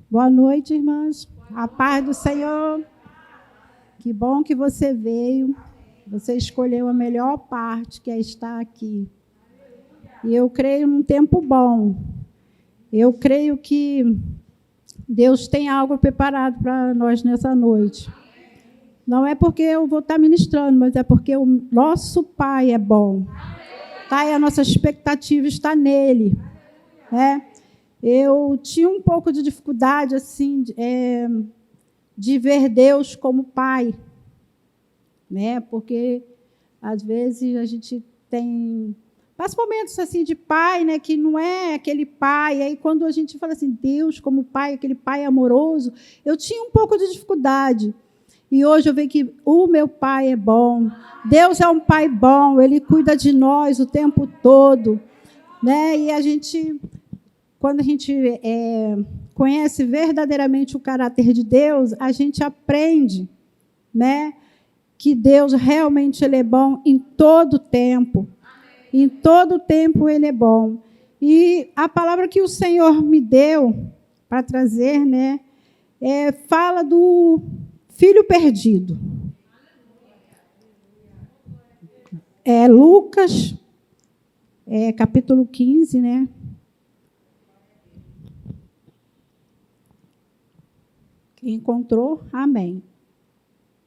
Boa noite, irmãs. A paz do Senhor. Que bom que você veio. Você escolheu a melhor parte, que é estar aqui. E eu creio num tempo bom. Eu creio que Deus tem algo preparado para nós nessa noite. Não é porque eu vou estar ministrando, mas é porque o nosso Pai é bom. Tá? E a nossa expectativa está nele. Né? Eu tinha um pouco de dificuldade assim, de ver Deus como Pai. Né? Porque, às vezes, a gente passa momentos assim, de pai, né? Que não é aquele pai. Aí, quando a gente fala assim, Deus como Pai, aquele Pai amoroso, eu tinha um pouco de dificuldade. E hoje eu vejo que o meu Pai é bom. Deus é um Pai bom, Ele cuida de nós o tempo todo. Né? E quando a gente conhece verdadeiramente o caráter de Deus, a gente aprende, né, que Deus realmente Ele é bom em todo tempo. Em todo tempo Ele é bom. E a palavra que o Senhor me deu para trazer, né, fala do filho perdido. Lucas, capítulo 15, né? Quem encontrou, amém.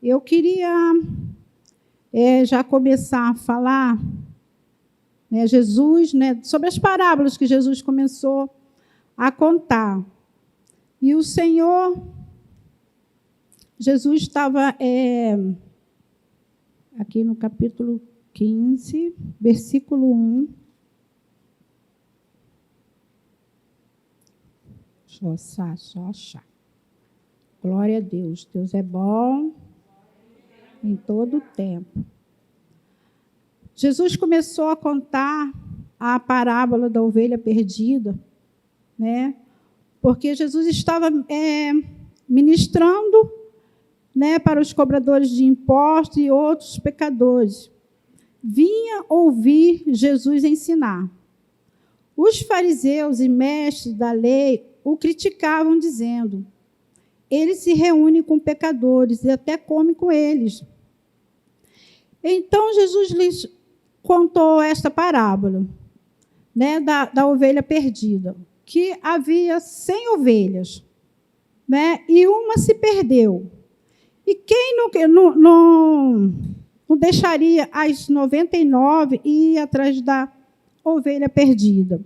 Eu queria já começar a falar, né, Jesus, né, sobre as parábolas que Jesus começou a contar. E o Senhor, Jesus estava aqui no capítulo 15, versículo 1. Só achar. Glória a Deus. Deus é bom em todo o tempo. Jesus começou a contar a parábola da ovelha perdida, né? Porque Jesus estava ministrando, né, para os cobradores de impostos e outros pecadores. Vinha ouvir Jesus ensinar. Os fariseus e mestres da lei o criticavam, dizendo: ele se reúne com pecadores e até come com eles. Então, Jesus lhes contou esta parábola, né, da ovelha perdida, que havia 100 ovelhas, né, e uma se perdeu. E quem não deixaria as 99 e ir atrás da ovelha perdida?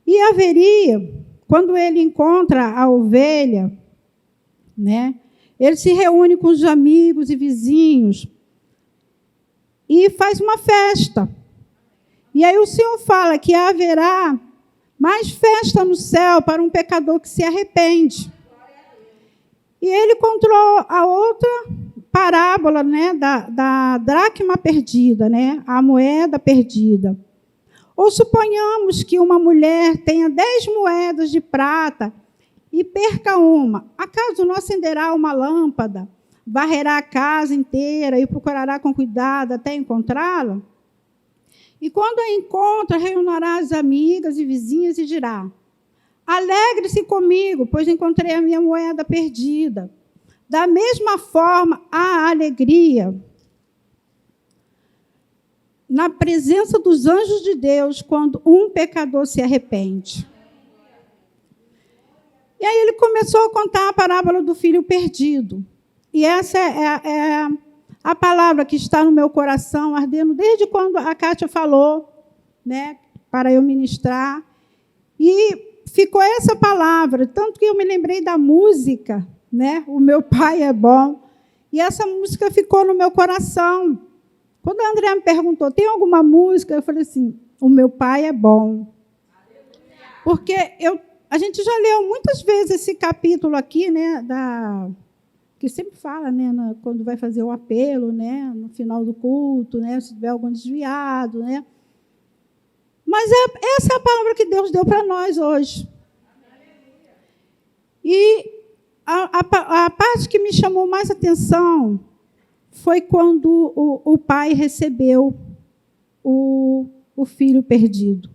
E haveria, quando ele encontra a ovelha, né, ele se reúne com os amigos e vizinhos e faz uma festa. E aí o Senhor fala que haverá mais festa no céu para um pecador que se arrepende. E ele contou a outra parábola, né, da dracma perdida, né, a moeda perdida. Ou suponhamos que uma mulher tenha 10 moedas de prata e perca uma. Acaso não acenderá uma lâmpada, varrerá a casa inteira e procurará com cuidado até encontrá-la? E quando a encontra, reunirá as amigas e vizinhas e dirá: alegre-se comigo, pois encontrei a minha moeda perdida. Da mesma forma, há alegria na presença dos anjos de Deus quando um pecador se arrepende. E aí ele começou a contar a parábola do filho perdido. E essa é a palavra que está no meu coração, ardendo, desde quando a Kátia falou, né, para eu ministrar. E ficou essa palavra, tanto que eu me lembrei da música, né, O Meu Pai é Bom. E essa música ficou no meu coração. Quando a Andréa me perguntou, tem alguma música? Eu falei assim, O Meu Pai é Bom. Porque a gente já leu muitas vezes esse capítulo aqui, né, que sempre fala, né, quando vai fazer o apelo, né, no final do culto, né, se tiver algum desviado, né. Mas essa é a palavra que Deus deu para nós hoje. E a parte que me chamou mais atenção foi quando o pai recebeu o filho perdido.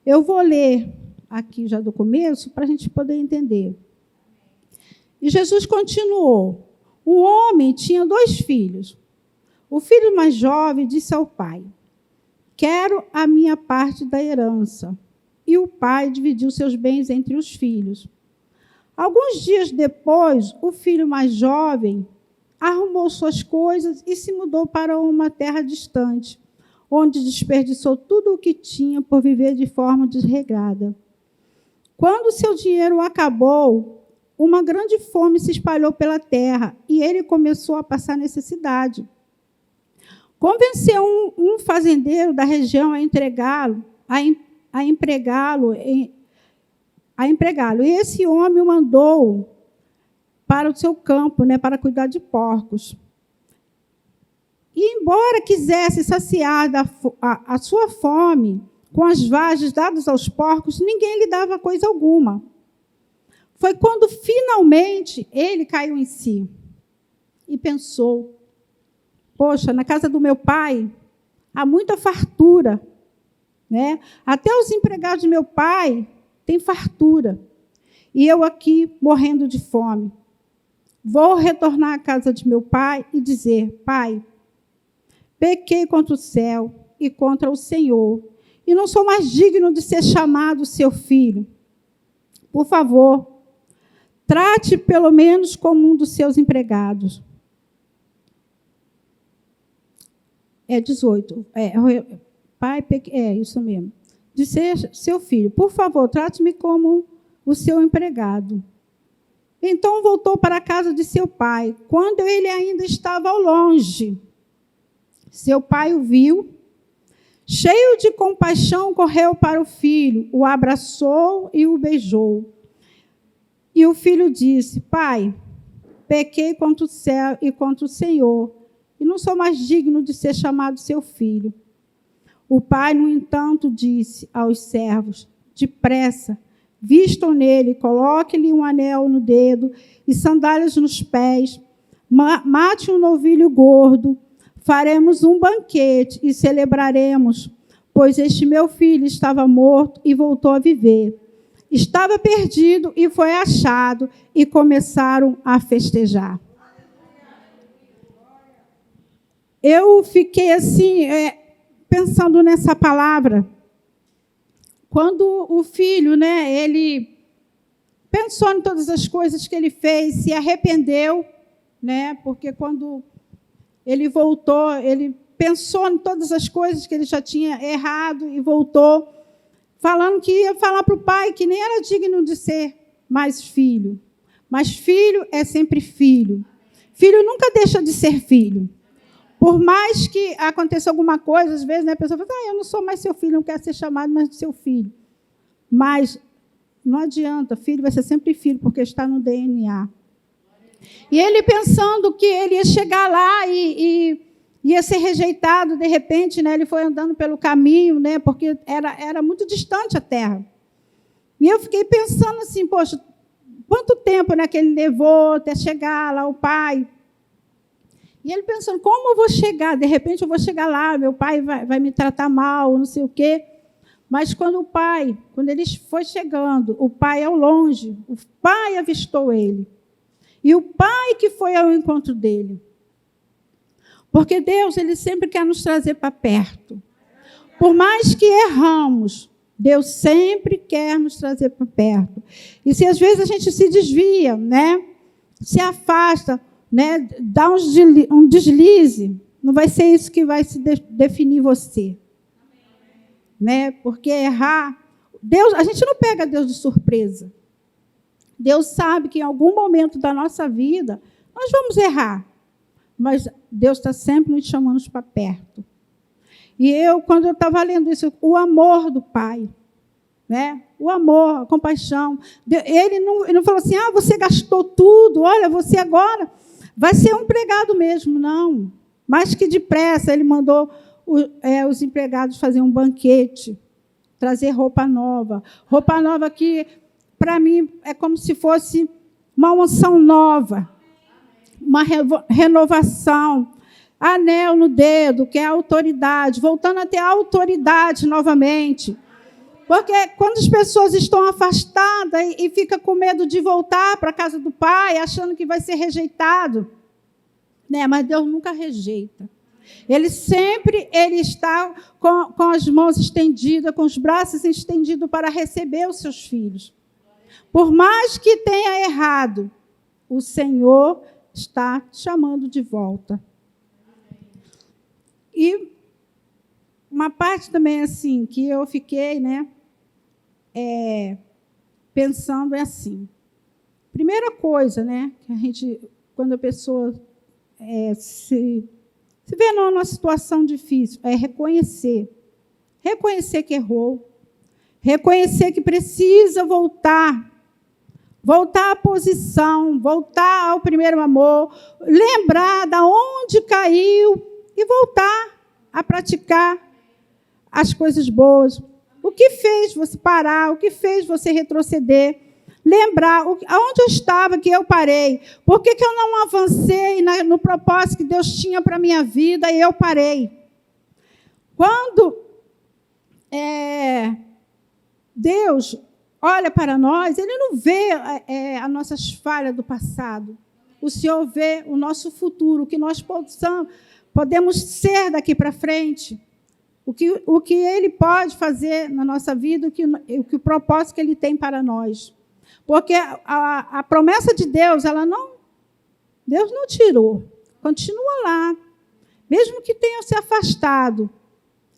Eu vou ler aqui já do começo, para a gente poder entender. E Jesus continuou. O homem tinha 2 filhos. O filho mais jovem disse ao pai: quero a minha parte da herança. E o pai dividiu seus bens entre os filhos. Alguns dias depois, o filho mais jovem arrumou suas coisas e se mudou para uma terra distante, onde desperdiçou tudo o que tinha por viver de forma desregrada. Quando seu dinheiro acabou, uma grande fome se espalhou pela terra e ele começou a passar necessidade. Convenceu um fazendeiro da região a empregá-lo. E esse homem o mandou para o seu campo, para cuidar de porcos. E, embora quisesse saciar a sua fome com as vagens dadas aos porcos, ninguém lhe dava coisa alguma. Foi quando, finalmente, ele caiu em si e pensou: poxa, na casa do meu pai há muita fartura, Até os empregados de meu pai têm fartura. E eu aqui morrendo de fome. Vou retornar à casa de meu pai e dizer: pai, pequei contra o céu e contra o Senhor, e não sou mais digno de ser chamado seu filho. Por favor, trate pelo menos como um dos seus empregados. 18. Pai, isso mesmo. De ser seu filho. Por favor, trate-me como o seu empregado. Então voltou para a casa de seu pai, quando ele ainda estava ao longe. Seu pai o viu, cheio de compaixão, correu para o filho, o abraçou e o beijou. E o filho disse: pai, pequei contra o céu e contra o Senhor, e não sou mais digno de ser chamado seu filho. O pai, no entanto, disse aos servos: depressa, vistam nele, coloque-lhe um anel no dedo e sandálias nos pés, mate um novilho gordo, faremos um banquete e celebraremos, pois este meu filho estava morto e voltou a viver. Estava perdido e foi achado, e começaram a festejar. Eu fiquei assim, pensando nessa palavra. Quando o filho, ele pensou em todas as coisas que ele fez, se arrependeu, porque quando ele voltou, ele pensou em todas as coisas que ele já tinha errado e voltou, falando que ia falar para o pai que nem era digno de ser mais filho. Mas filho é sempre filho. Filho nunca deixa de ser filho. Por mais que aconteça alguma coisa, às vezes a pessoa fala: eu não sou mais seu filho, não quero ser chamado mais de seu filho. Mas não adianta, filho vai ser sempre filho, porque está no DNA. E ele pensando que ele ia chegar lá e ia ser rejeitado, de repente, ele foi andando pelo caminho, porque era muito distante a terra. E eu fiquei pensando assim: poxa, quanto tempo que ele levou até chegar lá, o pai. E ele pensando: como eu vou chegar? De repente eu vou chegar lá, meu pai vai me tratar mal, não sei o quê. Mas quando ele foi chegando, o pai ao longe, o pai avistou ele. E o pai que foi ao encontro dele. Porque Deus, ele sempre quer nos trazer para perto. Por mais que erramos, Deus sempre quer nos trazer para perto. E se às vezes a gente se desvia, se afasta, dá um deslize, não vai ser isso que vai se definir você. Porque errar, Deus, a gente não pega Deus de surpresa. Deus sabe que em algum momento da nossa vida nós vamos errar, mas Deus está sempre nos chamando para perto. E quando eu estava lendo isso, o amor do Pai, o amor, a compaixão, ele não falou assim: você gastou tudo, olha, você agora vai ser um empregado mesmo. Não, mas que depressa ele mandou os empregados fazer um banquete, trazer roupa nova que, para mim, é como se fosse uma unção nova, uma renovação, anel no dedo, que é a autoridade, voltando a ter a autoridade novamente. Porque quando as pessoas estão afastadas e ficam com medo de voltar para a casa do pai, achando que vai ser rejeitado, né? Mas Deus nunca rejeita. Ele sempre está com as mãos estendidas, com os braços estendidos para receber os seus filhos. Por mais que tenha errado, o Senhor está chamando de volta. E uma parte também assim, que eu fiquei, né, pensando é assim. Primeira coisa, né, que a gente, quando a pessoa se vê numa situação difícil, é reconhecer. Reconhecer que errou. Reconhecer que precisa voltar. Voltar à posição, voltar ao primeiro amor, lembrar de onde caiu e voltar a praticar as coisas boas. O que fez você parar? O que fez você retroceder? Lembrar aonde eu estava que eu parei. Por que eu não avancei no propósito que Deus tinha para a minha vida e eu parei? Quando Deus olha para nós, Ele não vê as nossas falhas do passado. O Senhor vê o nosso futuro, o que nós podemos ser daqui para frente. O que Ele pode fazer na nossa vida, o propósito que Ele tem para nós. Porque a promessa de Deus, Deus não tirou. Continua lá. Mesmo que tenha se afastado,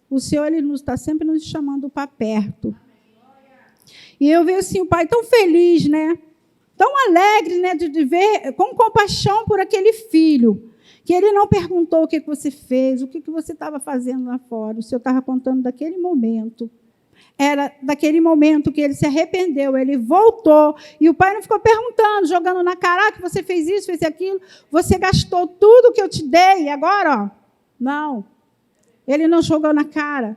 o Senhor Ele está sempre nos chamando para perto. E eu vejo assim, o pai tão feliz, né? Tão alegre, né, de ver, com compaixão por aquele filho, que ele não perguntou o que você fez, o que você estava fazendo lá fora. O Senhor estava contando daquele momento. Era daquele momento que ele se arrependeu, ele voltou, e o pai não ficou perguntando, jogando na cara, que você fez isso, fez aquilo, você gastou tudo que eu te dei, e agora, ó, não. Ele não jogou na cara.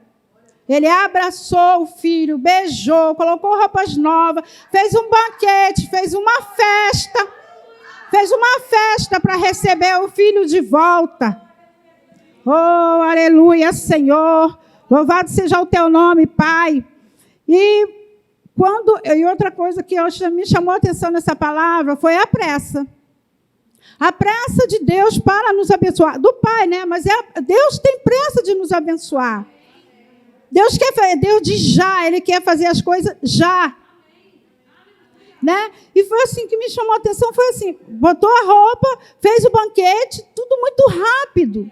Ele abraçou o filho, beijou, colocou roupas novas, fez um banquete, fez uma festa para receber o filho de volta. Oh, aleluia, Senhor. Louvado seja o teu nome, Pai. E outra coisa que me chamou a atenção nessa palavra foi a pressa. A pressa de Deus para nos abençoar. Do Pai, né? Mas Deus tem pressa de nos abençoar. Deus diz já, Ele quer fazer as coisas já. Né? E foi assim que me chamou a atenção, foi assim, botou a roupa, fez o banquete, tudo muito rápido.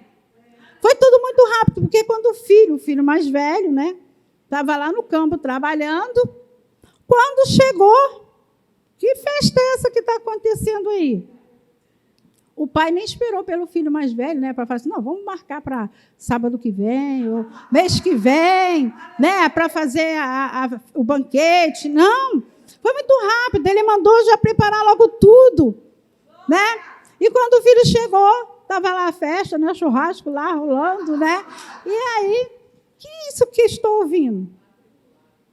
Foi tudo muito rápido, porque quando o filho mais velho, né, estava lá no campo trabalhando, quando chegou, que festa é essa que está acontecendo aí? O pai nem esperou pelo filho mais velho, né, para falar assim, não, vamos marcar para sábado que vem, ou mês que vem, né, para fazer o banquete. Não, foi muito rápido, ele mandou já preparar logo tudo, né? E quando o filho chegou, estava lá a festa, né, churrasco lá rolando, né? E aí, que isso que estou ouvindo?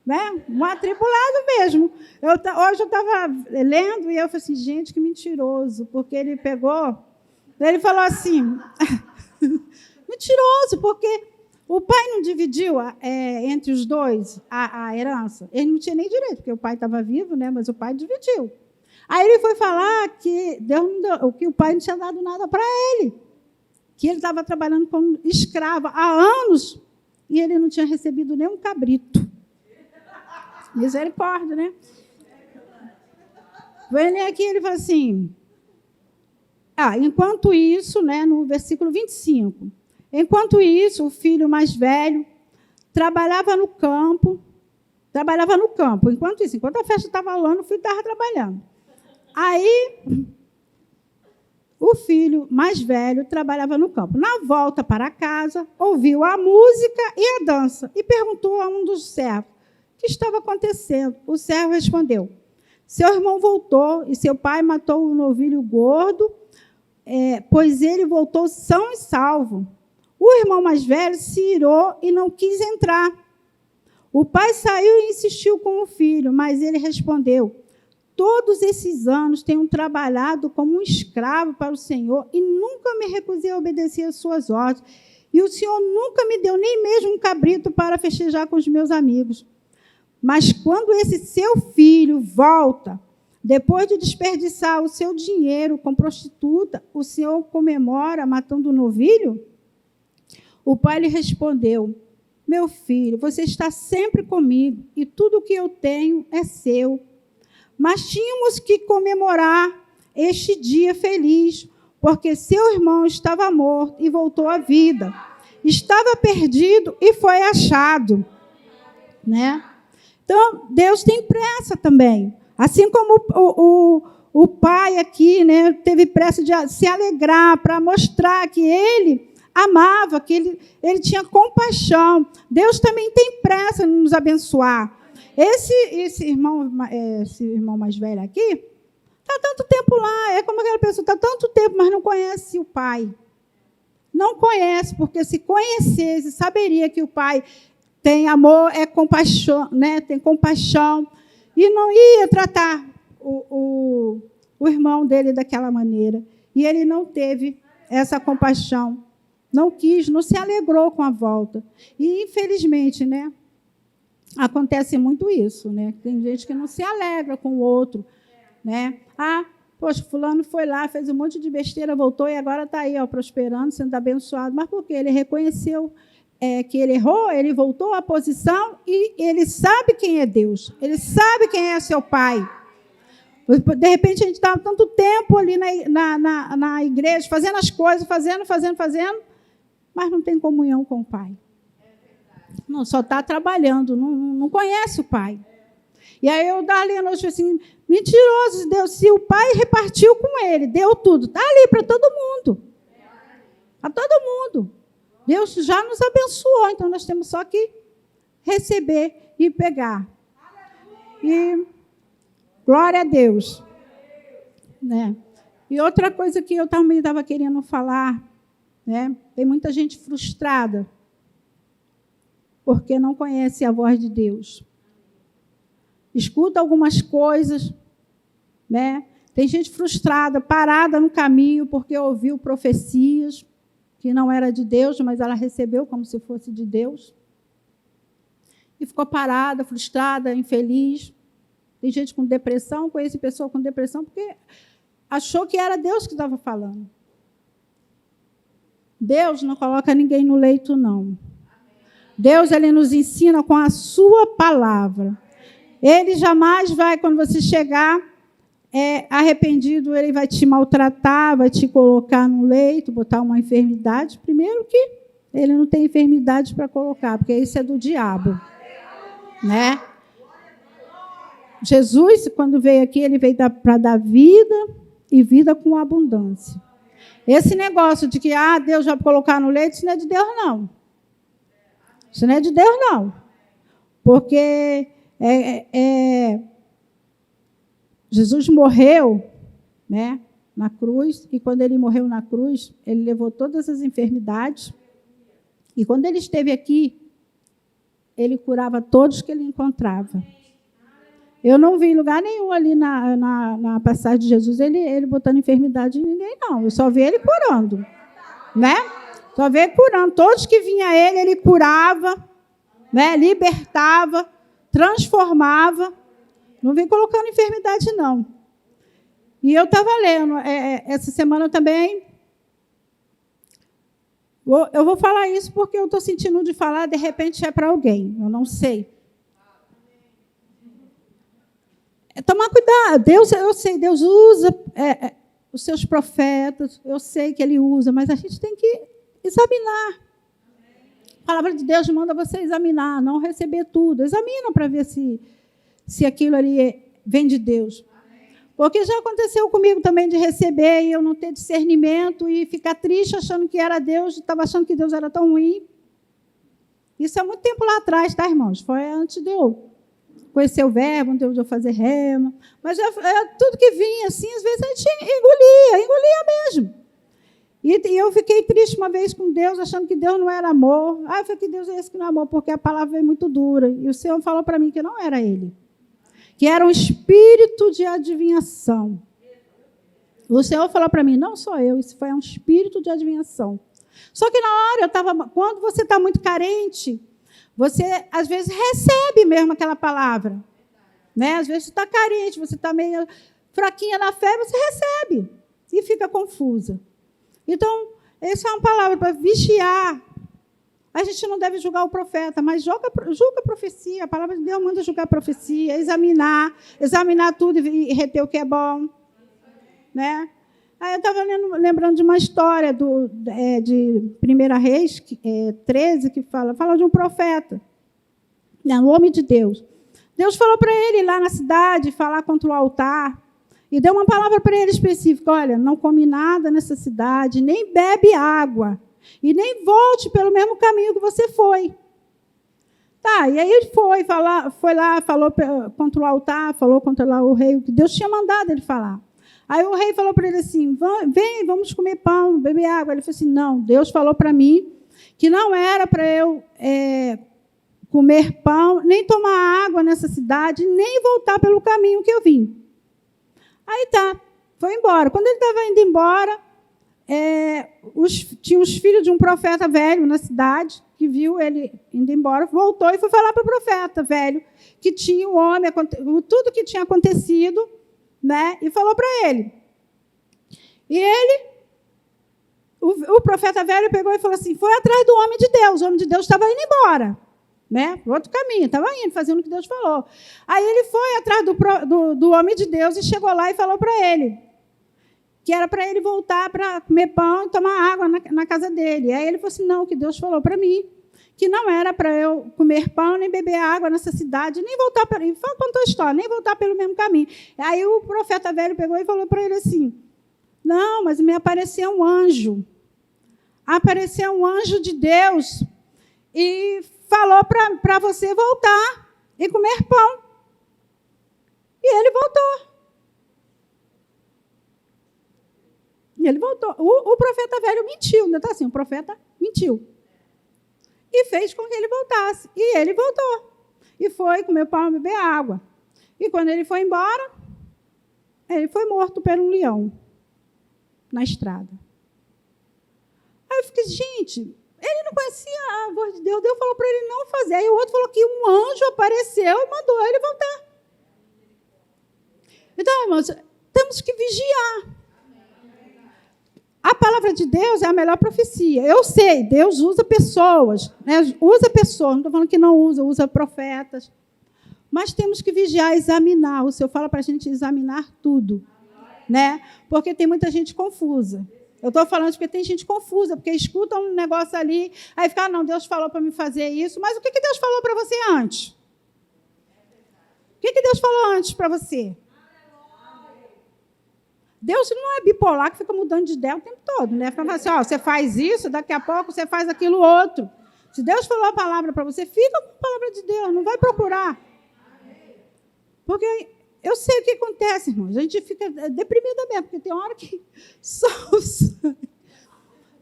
Né? Um atribulado mesmo. Hoje eu estava lendo e eu falei assim, gente, que mentiroso, porque ele falou assim, mentiroso, porque o pai não dividiu entre os dois a herança. Ele não tinha nem direito, porque o pai estava vivo, né? Mas o pai dividiu. Aí ele foi falar que Deus não deu, que o pai não tinha dado nada para ele, que ele estava trabalhando como escravo há anos e ele não tinha recebido nem um cabrito. Misericórdia, né? Vem aqui, ele fala assim, enquanto isso, né, no versículo 25, enquanto isso, o filho mais velho trabalhava no campo, enquanto a festa estava rolando, o filho estava trabalhando. Aí, o filho mais velho trabalhava no campo. Na volta para casa, ouviu a música e a dança e perguntou a um dos servos, o que estava acontecendo? O servo respondeu, seu irmão voltou e seu pai matou um novilho gordo, pois ele voltou são e salvo. O irmão mais velho se irou e não quis entrar. O pai saiu e insistiu com o filho, mas ele respondeu, todos esses anos tenho trabalhado como um escravo para o Senhor e nunca me recusei a obedecer às suas ordens. E o Senhor nunca me deu nem mesmo um cabrito para festejar com os meus amigos. Mas quando esse seu filho volta, depois de desperdiçar o seu dinheiro com prostituta, o senhor comemora matando o novilho? O pai lhe respondeu: meu filho, você está sempre comigo e tudo o que eu tenho é seu. Mas tínhamos que comemorar este dia feliz, porque seu irmão estava morto e voltou à vida. Estava perdido e foi achado. Né? Então, Deus tem pressa também. Assim como o pai aqui, né, teve pressa de se alegrar para mostrar que ele amava, que ele tinha compaixão. Deus também tem pressa em nos abençoar. Esse irmão mais velho aqui, está tanto tempo lá, é como aquela pessoa, está tanto tempo, mas não conhece o pai. Não conhece, porque se conhecesse, saberia que o pai tem amor, é compaixão, né? Tem compaixão, e não ia tratar o irmão dele daquela maneira. E ele não teve essa compaixão, não quis, não se alegrou com a volta. E, infelizmente, né, acontece muito isso, né? Tem gente que não se alegra com o outro, né? Ah, poxa, fulano foi lá, fez um monte de besteira, voltou e agora está aí, ó, prosperando, sendo abençoado. Mas por quê? Ele reconheceu que ele errou, ele voltou à posição e ele sabe quem é Deus, ele sabe quem é seu pai. De repente, a gente está tanto tempo ali na igreja, fazendo as coisas, fazendo, mas não tem comunhão com o pai. Não, só está trabalhando, não conhece o pai. E aí eu dava ali a noite assim, mentiroso, Deus, se o pai repartiu com ele, deu tudo, está ali para todo mundo. Para todo mundo. Deus já nos abençoou, então nós temos só que receber e pegar. E glória a Deus. Né? E outra coisa que eu também estava querendo falar, né? Tem muita gente frustrada porque não conhece a voz de Deus. Escuta algumas coisas, né? Tem gente frustrada, parada no caminho porque ouviu profecias que não era de Deus, mas ela recebeu como se fosse de Deus. E ficou parada, frustrada, infeliz. Tem gente com depressão, conheci pessoa com depressão, porque achou que era Deus que estava falando. Deus não coloca ninguém no leito, não. Deus, ele nos ensina com a sua palavra. Ele jamais vai, quando você chegar arrependido, ele vai te maltratar, vai te colocar no leito, botar uma enfermidade. Primeiro que ele não tem enfermidade para colocar, porque isso é do diabo. Né? Jesus, quando veio aqui, ele veio para dar vida e vida com abundância. Esse negócio de que Deus vai colocar no leito, isso não é de Deus, não. Isso não é de Deus, não. Porque Jesus morreu, né, na cruz, e quando ele morreu na cruz, ele levou todas as enfermidades, e quando ele esteve aqui, ele curava todos que ele encontrava. Eu não vi em lugar nenhum ali na passagem de Jesus, ele botando enfermidade em ninguém, não. Eu só vi ele curando, né? Só vi ele curando. Todos que vinha ele curava, né, libertava, transformava. Não vem colocando enfermidade, não. E eu estava lendo, essa semana também. Eu vou falar isso porque eu estou sentindo de falar, de repente é para alguém, eu não sei. Tomar cuidado. Deus, eu sei, Deus usa os seus profetas, eu sei que Ele usa, mas a gente tem que examinar. A palavra de Deus manda você examinar, não receber tudo. Examina para ver se aquilo ali vem de Deus. Porque já aconteceu comigo também de receber e eu não ter discernimento e ficar triste achando que era Deus, estava achando que Deus era tão ruim. Isso há muito tempo lá atrás, tá, irmãos? Foi antes de eu conhecer o verbo, antes de eu fazer rema. Mas tudo que vinha, assim, às vezes a gente engolia mesmo. E eu fiquei triste uma vez com Deus, achando que Deus não era amor. Eu falei que Deus é esse que não é amor, porque a palavra veio muito dura. E o Senhor falou para mim que não era Ele. Que era um espírito de adivinhação. O Senhor falou para mim, não sou eu, isso foi um espírito de adivinhação. Só que na hora, quando você está muito carente, você, às vezes, recebe mesmo aquela palavra. Né? Às vezes, você está carente, você está meio fraquinha na fé, você recebe e fica confusa. Então, essa é uma palavra para vigiar. A gente não deve julgar o profeta, mas julga a profecia. A palavra de Deus manda julgar a profecia, examinar tudo e reter o que é bom. Né? Aí eu estava lembrando de uma história de 1 Reis 13, que fala de um profeta, né, um homem de Deus. Deus falou para ele ir lá na cidade, falar contra o altar, e deu uma palavra para ele específica: olha, não come nada nessa cidade, nem bebe água, e nem volte pelo mesmo caminho que você foi. Tá, e aí ele foi lá, falou contra o altar, falou contra lá o rei, o que Deus tinha mandado ele falar. Aí o rei falou para ele assim: vem, vamos comer pão, beber água. Ele falou assim: não, Deus falou para mim que não era para eu comer pão, nem tomar água nessa cidade, nem voltar pelo caminho que eu vim. Aí tá, foi embora. Quando ele estava indo embora, tinha os filhos de um profeta velho na cidade, que viu ele indo embora, voltou e foi falar para o profeta velho que tinha o homem, tudo que tinha acontecido, né? E falou para ele. E o profeta velho pegou e falou assim, foi atrás do homem de Deus. O homem de Deus estava indo embora, né? Para outro caminho, estava indo, fazendo o que Deus falou. Aí ele foi atrás do homem de Deus e chegou lá e falou para ele que era para ele voltar para comer pão e tomar água na casa dele. Aí ele falou assim, não, que Deus falou para mim que não era para eu comer pão, nem beber água nessa cidade, nem voltar pelo... Contou a história, nem voltar pelo mesmo caminho. Aí o profeta velho pegou e falou para ele assim, não, mas me apareceu um anjo. Apareceu um anjo de Deus e falou para você voltar e comer pão. E ele voltou. Ele voltou. O profeta velho mentiu, não está assim? O profeta mentiu. E fez com que ele voltasse. E ele voltou. E foi comer pão e beber água. E quando ele foi embora, ele foi morto por um leão na estrada. Aí eu fiquei, gente, ele não conhecia a voz de Deus. Deus falou para ele não fazer. Aí o outro falou que um anjo apareceu e mandou ele voltar. Então, irmãos, temos que vigiar. A palavra de Deus é a melhor profecia. Eu sei, Deus usa pessoas, né? Usa pessoas, não estou falando que não usa profetas. Mas temos que vigiar, examinar. O Senhor fala para a gente examinar tudo, né? Porque tem muita gente confusa. Eu estou falando porque tem gente confusa, porque escuta um negócio ali, aí fica, não, Deus falou para me fazer isso, mas o que Deus falou para você antes? O que Deus falou antes para você? Deus não é bipolar que fica mudando de ideia o tempo todo, né? Fica assim, ó, você faz isso, daqui a pouco você faz aquilo outro. Se Deus falou a palavra para você, fica com a palavra de Deus, não vai procurar. Porque eu sei o que acontece, irmãos. A gente fica deprimida mesmo, porque tem hora que só o sangue.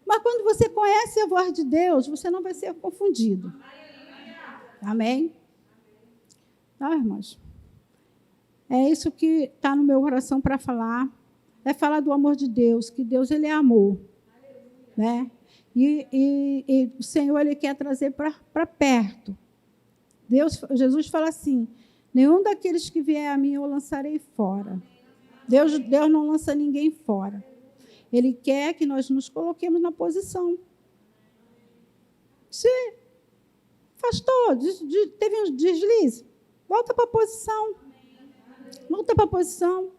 Mas quando você conhece a voz de Deus, você não vai ser confundido. Amém? Tá, irmãos? É isso que está no meu coração para falar. É falar do amor de Deus, que Deus ele é amor, né? E o Senhor ele quer trazer para perto. Jesus fala assim: nenhum daqueles que vier a mim eu lançarei fora. Deus não lança ninguém fora. Ele quer que nós nos coloquemos na posição. Se afastou, teve um deslize, volta para a posição. Volta para a posição.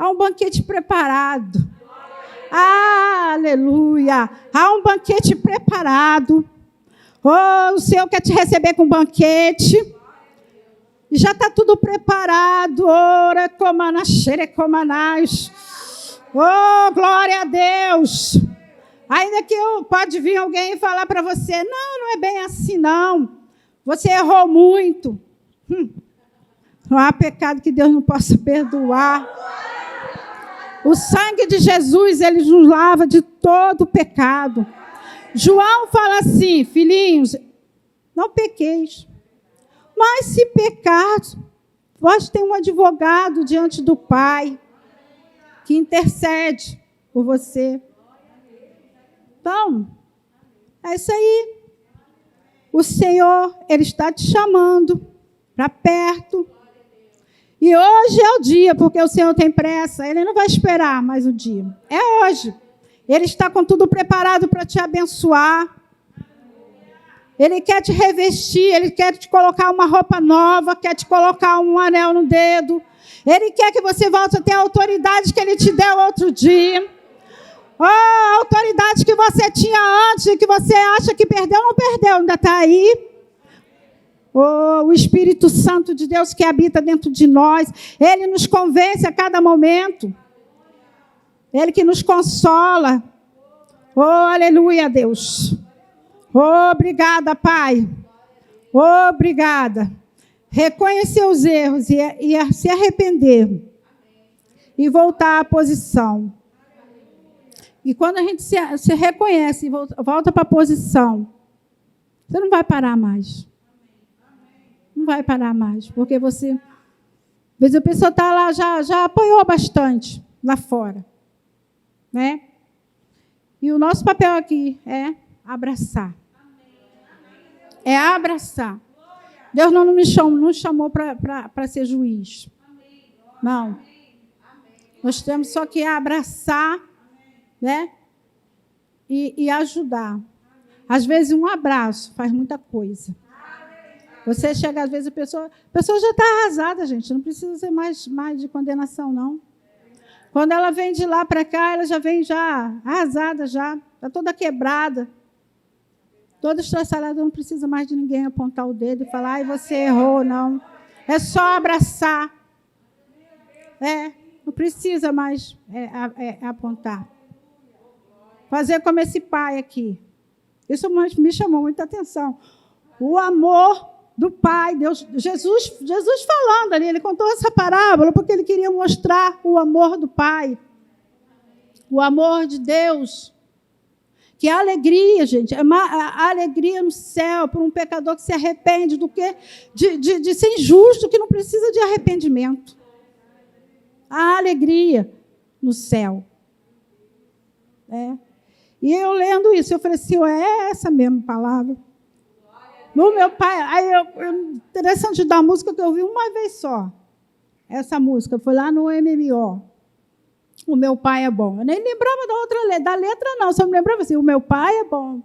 Há um banquete preparado. Ah, aleluia. Há um banquete preparado. Oh, o Senhor quer te receber com banquete. E já está tudo preparado. Ora, comanachere, comanás. Oh, glória a Deus. Ainda que pode vir alguém e falar para você, não é bem assim, não. Você errou muito. Não há pecado que Deus não possa perdoar. O sangue de Jesus, ele nos lava de todo pecado. João fala assim, filhinhos, não pequeis. Mas se pecar, vós tem um advogado diante do Pai que intercede por você. Então, é isso aí. o Senhor, Ele está te chamando para perto. E hoje é o dia, porque o Senhor tem pressa. Ele não vai esperar mais o dia. É hoje. Ele está com tudo preparado para te abençoar. Ele quer te revestir, Ele quer te colocar uma roupa nova, quer te colocar um anel no dedo. Ele quer que você volte a ter a autoridade que Ele te deu outro dia. Oh, a autoridade que você tinha antes e que você acha que perdeu, não perdeu, ainda está aí. Oh, o Espírito Santo de Deus que habita dentro de nós, Ele nos convence a cada momento. Ele que nos consola. Oh, aleluia, Deus. Oh, obrigada, Pai. Oh, obrigada. Reconhecer os erros e se arrepender. E voltar à posição. E quando a gente se reconhece e volta para a posição, você não vai parar mais. Não vai parar mais. Porque você... Às vezes a pessoa está lá, já apanhou bastante lá fora. Né? E o nosso papel aqui é abraçar. É abraçar. Deus não nos chamou para ser juiz. Não. Nós temos só que abraçar, né? E ajudar. Às vezes um abraço faz muita coisa. Você chega, às vezes a pessoa já está arrasada, gente. Não precisa ser mais de condenação, não. Quando ela vem de lá para cá, ela já vem arrasada, já toda quebrada. Toda estraçalhada, não precisa mais de ninguém apontar o dedo e falar, ai, você errou, não. É só abraçar. Não precisa mais apontar. Fazer como esse pai aqui. Isso me chamou muita atenção. O amor do Pai, Deus, Jesus falando ali, ele contou essa parábola porque ele queria mostrar o amor do Pai. O amor de Deus. Que a alegria, gente, a alegria no céu para um pecador que se arrepende do que de ser injusto, que não precisa de arrependimento. A alegria no céu. E eu lendo isso, eu falei assim, é essa mesma palavra. No meu pai, interessante da música que eu ouvi uma vez só. Essa música foi lá no MMO. O meu pai é bom. Eu nem lembrava da letra, não. Só me lembrava assim, o meu pai é bom.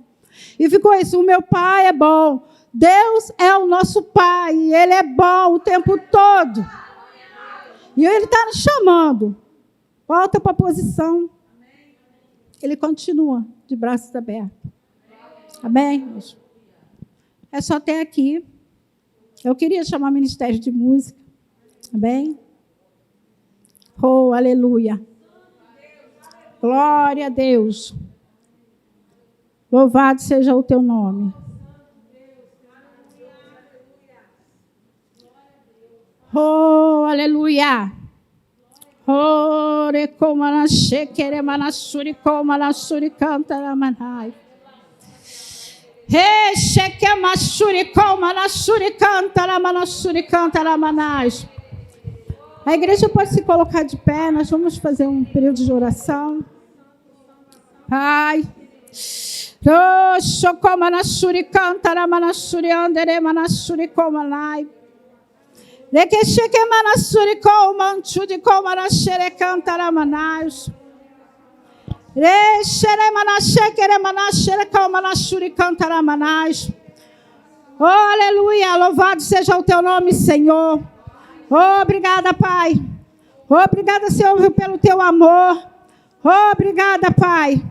E ficou isso, o meu pai é bom. Deus é o nosso pai. E Ele é bom o tempo todo. E Ele está nos chamando. Volta para a posição. Ele continua de braços abertos. Amém? É só até aqui. Eu queria chamar o Ministério de Música. Amém? Oh, aleluia. Glória a Deus. Louvado seja o teu nome. Oh, aleluia. Oh, recomanache, queremanachuri, comanachuri, cantaramanai. Rechequemachuri, comanachuri, cantaramanachuri, cantaramanai. A igreja pode se colocar de pé, nós vamos fazer um período de oração. Pai. Roxocomanachuri, cantaramanachuri, anderemanachuri, comanai. Requechequemanassuri, comanchuri, comanachere, cantaramanais. Recheremanachekere, comanachuri, cantaramanais. Oh, aleluia, louvado seja o teu nome, Senhor. Obrigada, Pai. Obrigada, Senhor, pelo teu amor. Obrigada, Pai.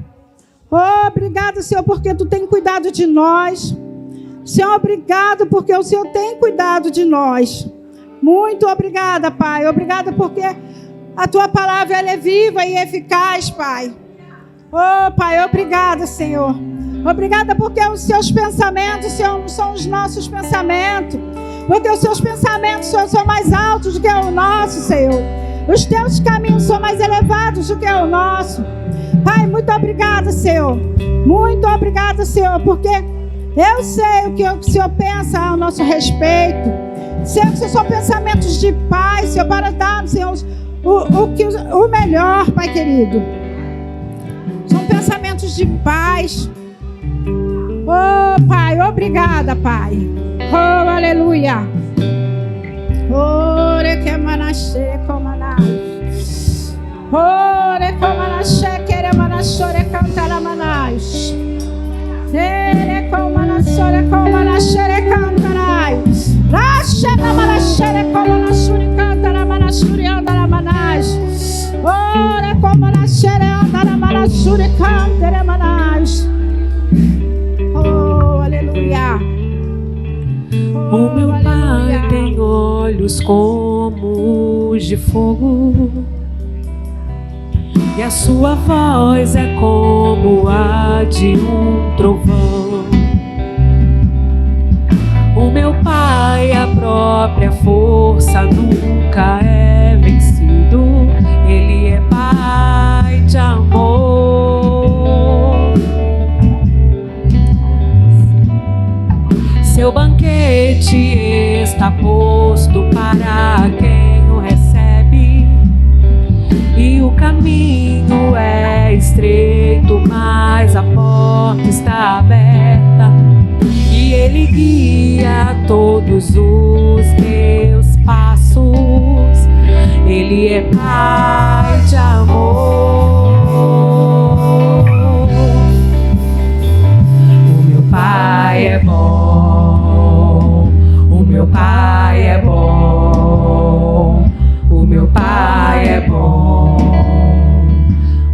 Obrigada, Senhor, porque tu tem cuidado de nós. Senhor, obrigado porque o Senhor tem cuidado de nós. Muito obrigada, Pai. Obrigada porque a tua palavra ela é viva e eficaz, Pai. Oh, Pai, obrigada, Senhor. Obrigada porque os seus pensamentos, Senhor, não são os nossos pensamentos. Porque os seus pensamentos, Senhor, são mais altos do que o nosso, Senhor. Os teus caminhos são mais elevados do que o nosso. Pai, muito obrigada, Senhor. Muito obrigada, Senhor, porque eu sei o que o Senhor pensa ao nosso respeito. Sei que são pensamentos de paz, Senhor, para dar, Senhor, o melhor, Pai querido. São pensamentos de paz. Oh, Pai, obrigada, Pai. Oh, aleluia. Oh, requemanaxê, comanás. Oh, recomanaxê, queremanaxore, cantaramanás. Recomanaxore, comanaxere, cantarás. Raxenamanaxere, comanaxure, cantaramanasure, andaramanás. Oh, recomanaxere, andaramanasure, cantaramanás. Oh, aleluia. O meu Pai tem olhos como os de fogo, e a sua voz é como a de um trovão. O meu Pai, a própria força, nunca é vencido. Ele é Pai de amor. Seu banquete está posto para quem o recebe, e o caminho é estreito, mas a porta está aberta, e Ele guia todos os teus passos. Ele é Pai de amor. O meu Pai é bom. O meu Pai é bom. O meu Pai é bom.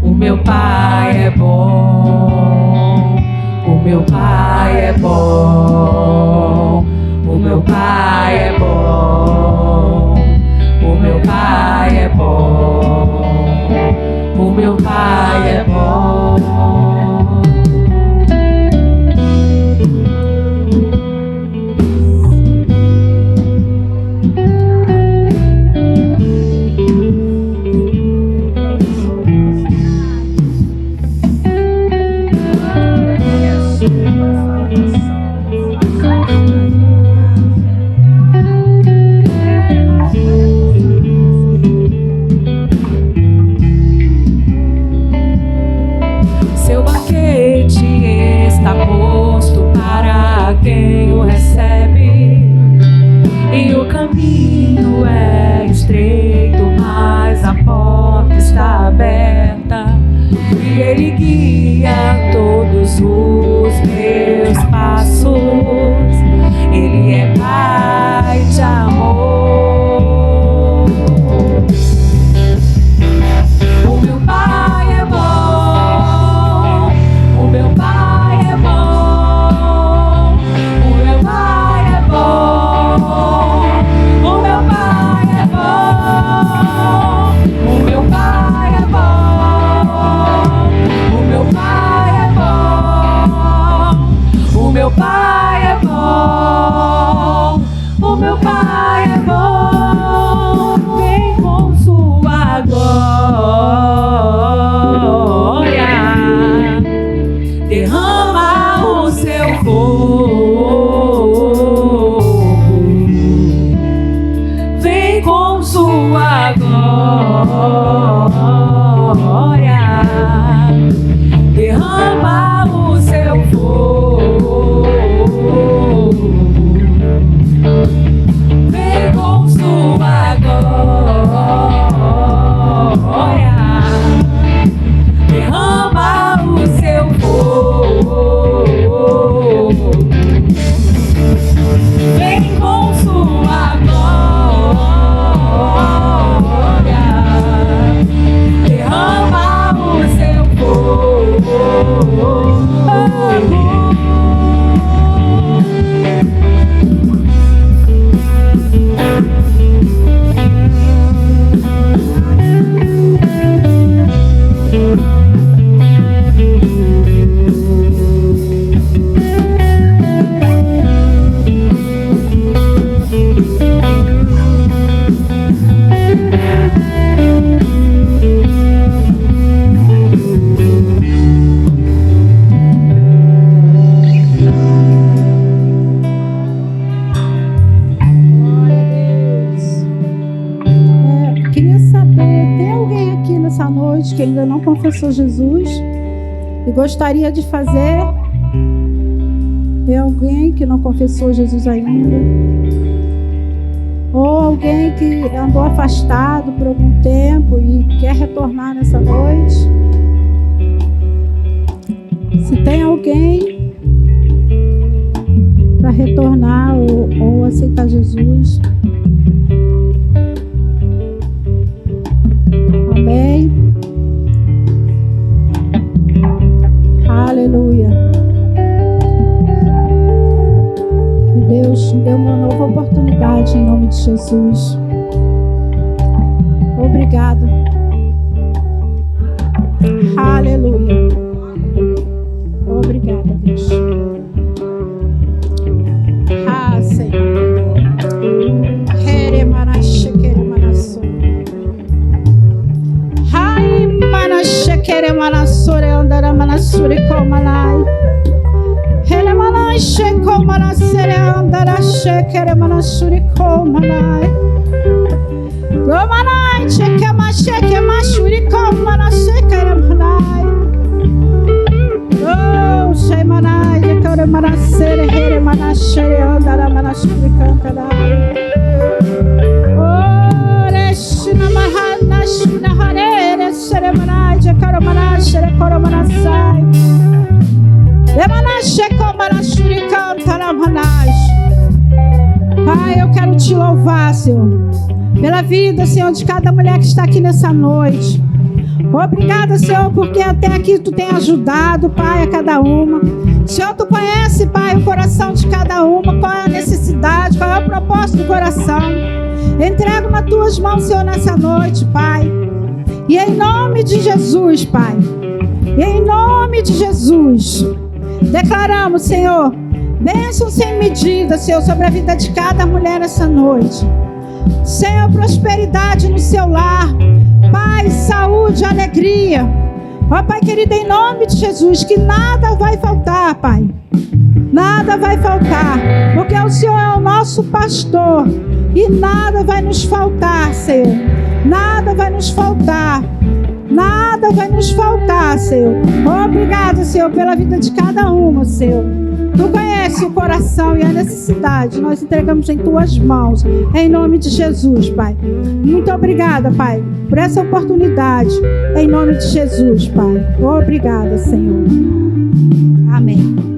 O meu Pai é bom. O meu Pai é bom. O meu Pai é bom. O meu Pai é bom. O meu Pai é bom. Seu banquete está posto para quem o recebe, e o caminho é estreito, mas a porta está aberta, e Ele guia todos os meus passos. Ele é Pai de amor. O meu Pai é bom. O meu Pai é bom. O meu Pai é bom. O meu Pai é bom. O meu Pai é bom. O meu Pai é bom. O meu Pai é bom. O meu Pai é bom. Vem com sua glória, derrama o seu fogo. Vem com sua glória, derrama o seu fogo. Vem com sua glória, derrama o seu fogo. Vem com sua glória, derrama o seu fogo. Queria saber, tem alguém aqui nessa noite que ainda não confessou Jesus e gostaria de fazer Tem alguém que não confessou Jesus ainda? Ou alguém que andou afastado por algum tempo e quer retornar nessa noite? Se tem alguém para retornar ou aceitar Jesus, amém? Aleluia. E Deus me deu uma nova oportunidade em nome de Jesus. Obrigada. Aleluia. Obrigada, Deus. Ah, Senhor. Ai, manachekere manassore andara manassure komalai. Hele manacheko manassere andara shekere manassure komalai. Romanai cheke masheke mashuri komanashekere malai. Oh, sei manai, ekore manassere here manashere andara manashure kantalai. Oh, reshina mahana shuna harere sere manai, ekore manashere kore manasai. Emanasheko manashure kantala manai. Pai, eu quero te louvar, Senhor, pela vida, Senhor, de cada mulher que está aqui nessa noite. Obrigada, Senhor, porque até aqui Tu tem ajudado, Pai, a cada uma. Senhor, Tu conhece, Pai, o coração de cada uma, qual é a necessidade, qual é o propósito do coração. Entrego nas Tuas mãos, Senhor, nessa noite, Pai. E em nome de Jesus, Pai, e em nome de Jesus, declaramos, Senhor, bênção sem medida, Senhor, sobre a vida de cada mulher nessa noite. Senhor, prosperidade no seu lar, Pai, saúde, alegria. Ó Pai querido, em nome de Jesus, que nada vai faltar, Pai. Nada vai faltar, porque o Senhor é o nosso pastor e nada vai nos faltar, Senhor. Nada vai nos faltar. Nada vai nos faltar, Senhor. Obrigado, Senhor, pela vida de cada uma, Senhor. Tu conhece o coração e a necessidade. Nós entregamos em Tuas mãos. Em nome de Jesus, Pai. Muito obrigada, Pai, por essa oportunidade. Em nome de Jesus, Pai. Obrigada, Senhor. Amém.